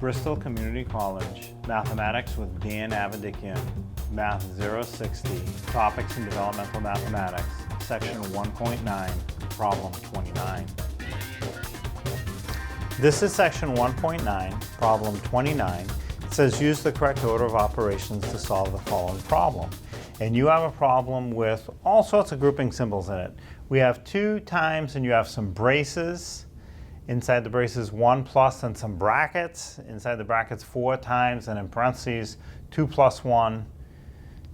Bristol Community College, Mathematics with Dan Avedikian, Math 060, Topics in Developmental Mathematics, Section 1.9, Problem 29. This is Section 1.9, Problem 29. It says use the correct order of operations to solve the following problem. And you have a problem with all sorts of grouping symbols in it. We have 2 times and you have some braces. Inside the braces 1 plus and some brackets. Inside the brackets 4 times and in parentheses 2 plus 1.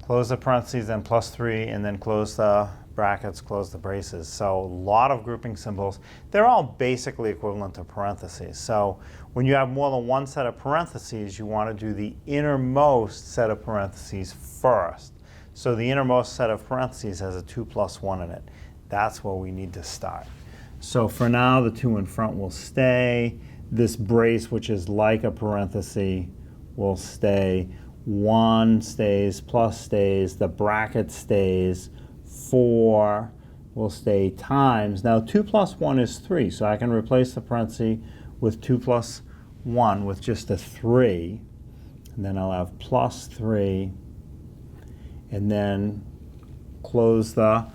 Close the parentheses, then plus 3, and then close the brackets, close the braces. So a lot of grouping symbols. They're all basically equivalent to parentheses. So when you have more than one set of parentheses, you want to do the innermost set of parentheses first. So the innermost set of parentheses has a 2 plus 1 in it. That's where we need to start. So for now, the 2 in front will stay. This brace, which is like a parenthesis, will stay. 1 stays, plus stays, the bracket stays. 4 will stay times. Now 2 plus 1 is 3, so I can replace the parenthesis with 2 plus 1 with just a 3. And then I'll have plus 3. And then close the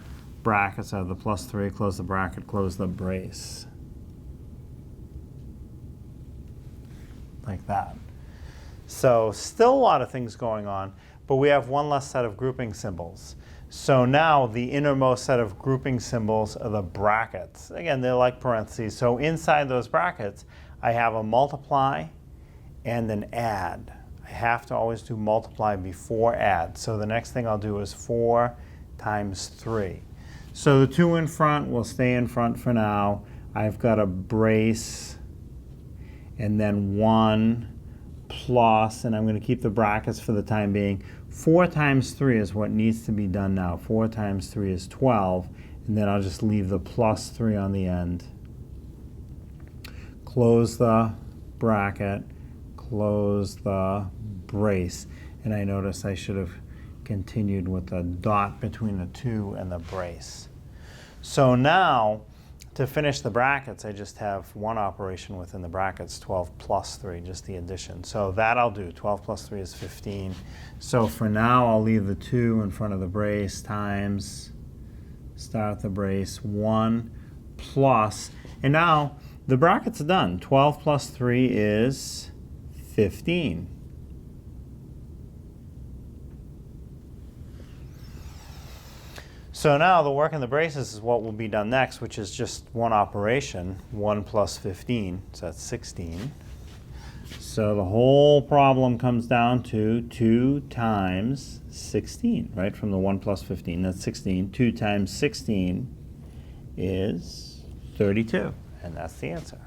brackets of the plus 3, close the bracket, close the brace. Like that. So still a lot of things going on, but we have one less set of grouping symbols. So now the innermost set of grouping symbols are the brackets. Again, they're like parentheses. So inside those brackets, I have a multiply and an add. I have to always do multiply before add. So the next thing I'll do is 4 times 3. So the 2 in front will stay in front for now. I've got a brace and then 1 plus, and I'm going to keep the brackets for the time being. 4 times 3 is what needs to be done now. 4 times 3 is 12, and then I'll just leave the plus 3 on the end. Close the bracket, close the brace, and I notice I should have continued with a dot between the 2 and the brace. So now, to finish the brackets, I just have one operation within the brackets, 12 plus 3, just the addition. So that I'll do. 12 plus 3 is 15. So for now, I'll leave the 2 in front of the brace times, start the brace, 1 plus, and now the brackets are done. 12 plus 3 is 15. So now the work in the braces is what will be done next, which is just one operation, 1 plus 15, so that's 16. So the whole problem comes down to 2 times 16, right, from the 1 plus 15, that's 16. 2 times 16 is 32, and that's the answer.